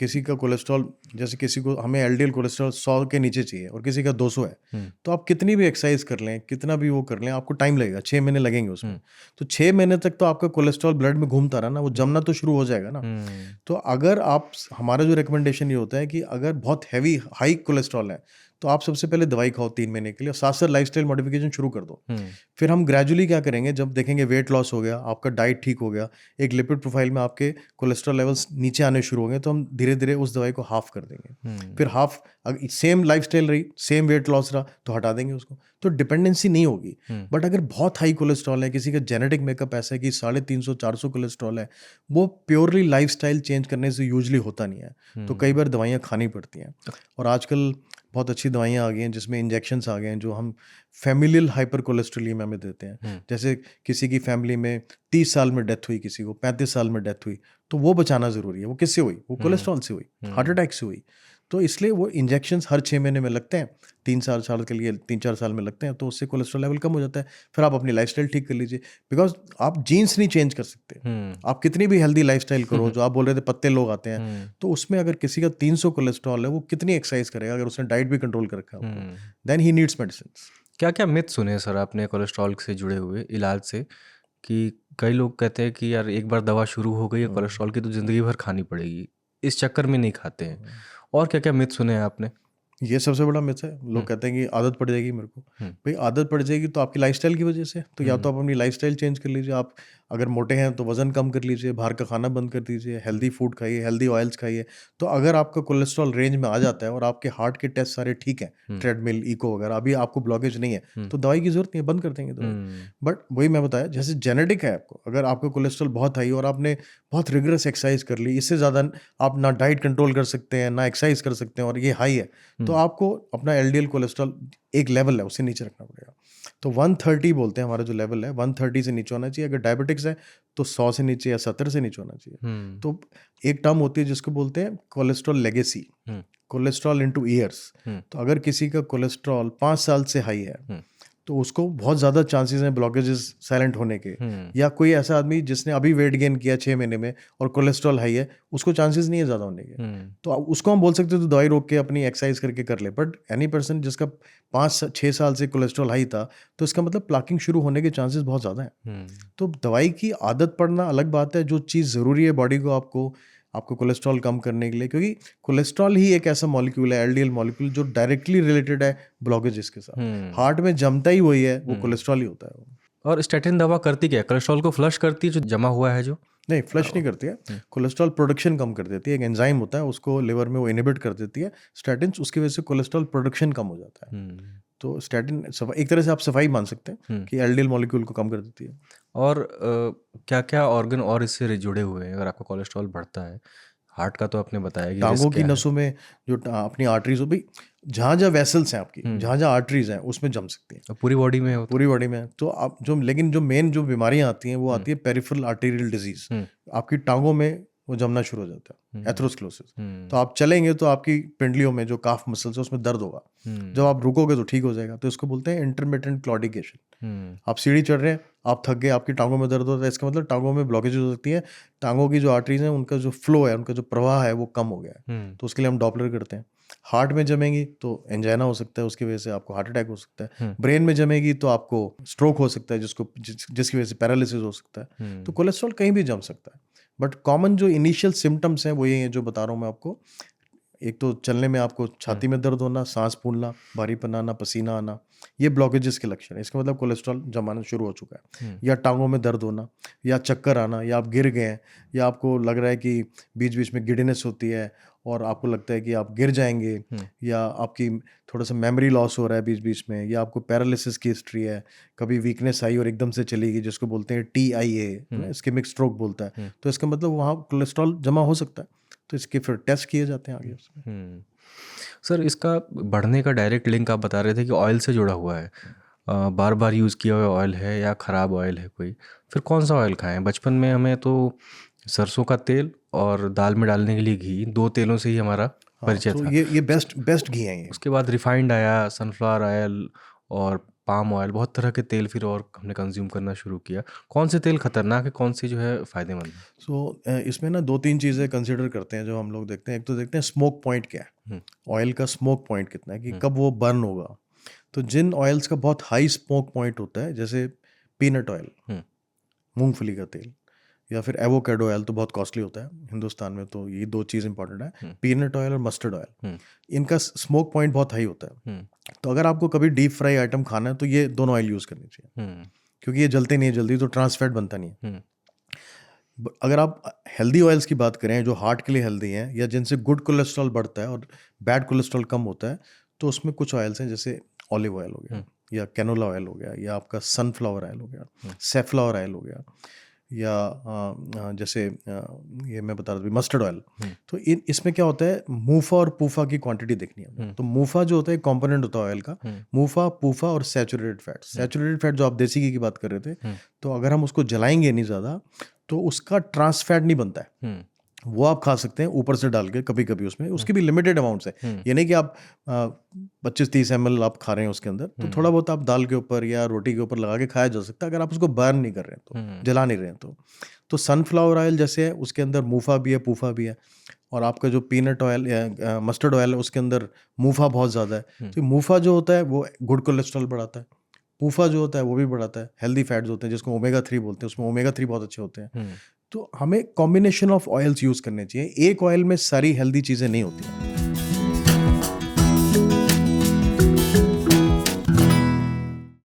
किसी का कोलेस्ट्रॉल, जैसे किसी को हमें एलडीएल कोलेस्ट्रॉल 100 के नीचे चाहिए और किसी का 200 है, तो आप कितनी भी एक्सरसाइज कर लें, कितना भी वो कर लें, आपको टाइम लगेगा, 6 महीने लगेंगे उसमें। तो 6 महीने तक तो आपका कोलेस्ट्रॉल ब्लड में घूमता रहा ना, वो जमना तो शुरू हो जाएगा ना। तो अगर आप, हमारा जो रिकमेंडेशन ये होता है कि अगर बहुत हैवी हाई कोलेस्ट्रॉल है तो आप सबसे पहले दवाई खाओ 3 महीने के लिए, साथ साथ लाइफस्टाइल मॉडिफिकेशन शुरू कर दो। फिर हम ग्रेजुअली क्या करेंगे, जब देखेंगे वेट लॉस हो गया, आपका डाइट ठीक हो गया, एक लिपिड प्रोफाइल में आपके कोलेस्ट्रॉल लेवल्स नीचे आने शुरू होंगे, तो हम धीरे धीरे उस दवाई को हाफ कर देंगे। फिर हाफ, सेम लाइफस्टाइल रही, सेम वेट लॉस रहा तो हटा देंगे उसको, तो डिपेंडेंसी नहीं होगी। बट अगर बहुत हाई कोलेस्ट्रॉल है, किसी का जेनेटिक मेकअप ऐसा है कि 350-400 कोलेस्ट्रॉल है, वो प्योरली लाइफस्टाइल चेंज करने से यूजली होता नहीं है, तो कई बार दवाइयाँ खानी पड़ती हैं। और आजकल बहुत अच्छी दवाइयाँ आ गई हैं जिसमें इंजेक्शंस आ गए हैं, जो हम फैमिलियल हाइपर कोलेस्ट्रोलियम में देते हैं। जैसे किसी की फैमिली में 30 साल में डेथ हुई, किसी को 35 साल में डेथ हुई, तो वो बचाना ज़रूरी है। वो किससे हुई? वो कोलेस्ट्रॉल से हुई, हार्ट अटैक से हुई। तो इसलिए वो इंजेक्शंस हर 6 महीने में लगते हैं, 3 साल के लिए 3-4 साल में लगते हैं, तो उससे कोलेस्ट्रॉल लेवल कम हो जाता है। फिर आप अपनी लाइफस्टाइल ठीक कर लीजिए, बिकॉज आप जीन्स नहीं चेंज कर सकते। आप कितनी भी हेल्दी लाइफस्टाइल करो, जो आप बोल रहे थे पत्ते लोग आते हैं, तो उसमें अगर किसी का 300 कोलेस्ट्रॉल है, वो कितनी एक्सरसाइज करेगा अगर उसने डाइट भी कंट्रोल कर रखा है, देन ही नीड्स मेडिसिन। क्या क्या मिथ सुने सर आपने कोलेस्ट्रॉल से जुड़े हुए इलाज से, कि कई लोग कहते हैं कि यार एक बार दवा शुरू हो गई है कोलेस्ट्रॉल की तो ज़िंदगी भर खानी पड़ेगी, इस चक्कर में नहीं खाते हैं? और क्या क्या मिथ सुने हैं आपने? ये सबसे बड़ा मिथ है। लोग कहते हैं कि आदत पड़ जाएगी मेरे को। भाई आदत पड़ जाएगी तो आपकी लाइफस्टाइल की वजह से, तो या तो आप अपनी लाइफस्टाइल चेंज कर लीजिए। आप अगर मोटे हैं तो वज़न कम कर लीजिए, बाहर का खाना बंद कर दीजिए, हेल्दी फूड खाइए, हेल्दी ऑयल्स खाइए। तो अगर आपका कोलेस्ट्रॉल रेंज में आ जाता है और आपके हार्ट के टेस्ट सारे ठीक हैं, ट्रेडमिल, इको वगैरह, अभी आपको ब्लॉकेज नहीं है, तो दवाई की ज़रूरत नहीं है, बंद कर देंगे दवाई। बट वही मैं बताया, जैसे जेनेटिक है आपको, अगर आपका कोलेस्ट्रॉल बहुत हाई और आपने बहुत रिगरस एक्सरसाइज कर ली, इससे ज़्यादा आप ना डाइट कंट्रोल कर सकते हैं, ना एक्सरसाइज कर सकते हैं, और ये हाई है, तो आपको अपना एलडीएल कोलेस्ट्रॉल एक लेवल है, उससे नीचे रखना पड़ेगा। तो 130 बोलते हैं हमारा जो लेवल है, 130 से नीचे होना चाहिए। अगर डायबिटिक्स है तो 100 से नीचे या 70 से नीचे होना चाहिए। तो एक टर्म होती है जिसको बोलते हैं cholesterol legacy, cholesterol into years. तो अगर किसी का कोलेस्ट्रॉल 5 साल से हाई है, तो उसको बहुत ज़्यादा चांसेस हैं ब्लॉकेजेस साइलेंट होने के। या कोई ऐसा आदमी जिसने अभी वेट गेन किया 6 महीने में और कोलेस्ट्रॉल हाई है, उसको चांसेस नहीं है ज़्यादा होने के, तो उसको हम बोल सकते हैं तो दवाई रोक के अपनी एक्सरसाइज करके कर ले। बट एनी पर्सन जिसका 5-6 साल से कोलेस्ट्रॉल हाई था, तो इसका मतलब प्लाकिंग शुरू होने के चांसेस बहुत ज़्यादा हैं। तो दवाई की आदत पड़ना अलग बात है, जो चीज़ ज़रूरी है बॉडी को, आपको कोलेस्ट्रॉल कम करने के लिए, क्योंकि कोलेस्ट्रॉल ही एक ऐसा मॉलिक्यूल है, एलडीएल मॉलिक्यूल, जो डायरेक्टली रिलेटेड है ब्लॉकेजेस के साथ। हार्ट में जमता ही वही है, वो कोलेस्ट्रॉल ही होता है वो। और स्टैटिन दवा करती क्या है? कोलेस्ट्रॉल को फ्लश करती है जो जमा हुआ है जो? नहीं, फ्लश नहीं करती है। कोलेस्ट्रॉल प्रोडक्शन कम कर देती है। एक एंजाइम होता है, उसको लिवर में वो इनहिबिट कर देती है स्टैटिन्स, उसकी वजह से कोलेस्ट्रॉल प्रोडक्शन कम हो जाता है। तो स्टैटिन एक तरह से आप सफाई मान सकते हैं कि एलडीएल मॉलिक्यूल को कम कर देती है। और क्या क्या ऑर्गन और इससे जुड़े हुए हैं अगर आपका कोलेस्ट्रॉल बढ़ता है? हार्ट का तो आपने बताया कि टांगों रिस्क की क्या है। नसों में जो अपनी आर्टरीज हो, भाई जहाँ जहाँ वेसल्स हैं आपकी, जहाँ जहाँ आर्टरीज हैं, उसमें जम सकती हैं। और पूरी बॉडी में होता पूरी बॉडी में। तो आप लेकिन जो मेन जो बीमारियां आती हैं, वो आती है पेरिफेरल आर्टेरियल डिजीज। आपकी टांगों में वो जमना शुरू हो जाता है, एथेरोस्क्लेरोसिस। तो आप चलेंगे तो आपकी पिंडलियों में जो काफ मसल्स है उसमें दर्द होगा, जब आप रुकोगे तो ठीक हो जाएगा। तो इसको बोलते हैं इंटरमिटेंट क्लॉडिकेशन। आप सीढ़ी चढ़ रहे हैं, आप थक गए, आपकी टांगों में दर्द होता है, इसका मतलब टांगों में ब्लॉकेज हो सकती है। टांगों की जो आर्टरीज हैं, उनका जो फ्लो है, उनका जो प्रवाह है, वो कम हो गया है। तो उसके लिए हम डॉपलर करते हैं। हार्ट में जमेगी तो एंजाइना हो सकता है, उसकी वजह से आपको हार्ट अटैक हो सकता है। ब्रेन में जमेगी तो आपको स्ट्रोक हो सकता है, जिसकी वजह से पैरालिसिस हो सकता है। तो कोलेस्ट्रॉल कहीं भी जम सकता है। बट कॉमन जो इनिशियल सिम्टम्स हैं वो ये हैं जो बता रहा हूँ मैं आपको। एक तो चलने में आपको छाती में दर्द होना, सांस फूलना, भारीपन आना, पसीना आना, ये ब्लॉकेजेस के लक्षण है। इसका मतलब कोलेस्ट्रॉल जमाना शुरू हो चुका है। या टांगों में दर्द होना, या चक्कर आना, या आप गिर गए हैं, या आपको लग रहा है कि बीच बीच में गिडनेस होती है और आपको लगता है कि आप गिर जाएंगे, या आपकी थोड़ा सा मेमोरी लॉस हो रहा है बीच बीच में, या आपको पैरालिसिस की हिस्ट्री है, कभी वीकनेस आई और एकदम से चली गई, जिसको बोलते हैं TIA, इस्केमिक स्ट्रोक बोलता है। तो इसका मतलब वहाँ कोलेस्ट्रॉल जमा हो सकता है। तो इसके फिर टेस्ट किए जाते हैं आगे उसमें। सर इसका बढ़ने का डायरेक्ट लिंक आप बता रहे थे कि ऑयल से जुड़ा हुआ है। बार बार यूज़ किया हुआ ऑयल है या ख़राब ऑयल है कोई, फिर कौन सा ऑयल खाएं? बचपन में हमें तो सरसों का तेल और दाल में डालने के लिए घी, 2 तेलों से ही हमारा परिचय तो था। ये बेस्ट घी है ये। उसके बाद रिफाइंड आया, सनफ्लावर ऑयल और पाम ऑयल, बहुत तरह के तेल फिर और हमने कंज्यूम करना शुरू किया। कौन से तेल खतरनाक है, कौन से जो है फ़ायदेमंद है? सो इसमें ना 2-3 चीज़ें कंसिडर करते हैं जो हम लोग देखते हैं। एक तो देखते हैं स्मोक पॉइंट क्या है, हुँ, ऑयल का स्मोक पॉइंट कितना है कि हुँ, कब वो बर्न होगा। तो जिन ऑयल्स का बहुत हाई स्मोक पॉइंट होता है, जैसे पीनट ऑयल, हुँ, मूँगफली का तेल, या फिर एवोकाडो ऑयल तो बहुत कॉस्टली होता है हिंदुस्तान में, तो ये 2 चीज़ इंपॉर्टेंट है, हुँ, पीनट ऑयल और मस्टर्ड ऑयल। हुँ, इनका स्मोक पॉइंट बहुत हाई होता है। हुँ, तो अगर आपको कभी डीप फ्राई आइटम खाना है तो ये दोनों ऑयल यूज़ करनी चाहिए, हुँ, क्योंकि ये जलते नहीं है जल्दी, तो ट्रांस फैट बनता नहीं है। हुँ, अगर आप हेल्दी ऑयल्स की बात करें जो हार्ट के लिए हेल्दी हैं या जिनसे गुड कोलेस्ट्रॉल बढ़ता है और बैड कोलेस्ट्रॉल कम होता है, तो उसमें कुछ ऑयल्स हैं, जैसे ऑलिव ऑयल हो गया, हुँ, या कैनोला ऑयल हो गया, या आपका सनफ्लावर ऑयल हो गया, हुँ, सेफ्लावर ऑयल हो गया, या जैसे ये मैं बता रहा था मस्टर्ड ऑयल। हुँ, तो इसमें क्या होता है, मूफा और पूफा की क्वांटिटी देखनी है हमें। हुँ, तो मूफा जो होता है कंपोनेंट होता है ऑयल का, हुँ, मूफा, पूफा और सैचुरेटेड फैट। सैचुरेटेड फैट जो आप देसी घी की बात कर रहे थे, हुँ, तो अगर हम उसको जलाएंगे नहीं ज़्यादा तो उसका ट्रांस फैट नहीं बनता है। हुँ, वो आप खा सकते हैं ऊपर से डाल के कभी-कभी उसमें, हुँ, उसकी भी लिमिटेड अमाउंट्स है। हुँ, ये नहीं कि आप 25-30 एमएल आप खा रहे हैं उसके अंदर, तो हुँ, थोड़ा बहुत आप दाल के ऊपर या रोटी के ऊपर लगा के खाया जा सकता है, अगर आप उसको बर्न नहीं कर रहे हैं तो, हुँ, जला नहीं रहे हैं तो। तो सनफ्लावर ऑयल जैसे है, उसके अंदर मूफा भी है, पूफा भी है, और आपका जो पीनट ऑयल या मस्टर्ड ऑयल है, उसके अंदर मूफा बहुत ज़्यादा है। हुँ, तो मूफा जो होता है वो गुड कोलेस्ट्रॉल बढ़ाता है, पूफा जो होता है वो भी बढ़ाता है, हेल्दी फैट्स होते हैं जिसको ओमेगा 3 बोलते हैं, उसमें ओमेगा 3 बहुत अच्छे होते हैं। हुँ। तो हमें कॉम्बिनेशन ऑफ ऑयल्स यूज़ करने चाहिए, एक ऑयल में सारी हेल्दी चीज़ें नहीं होती हैं।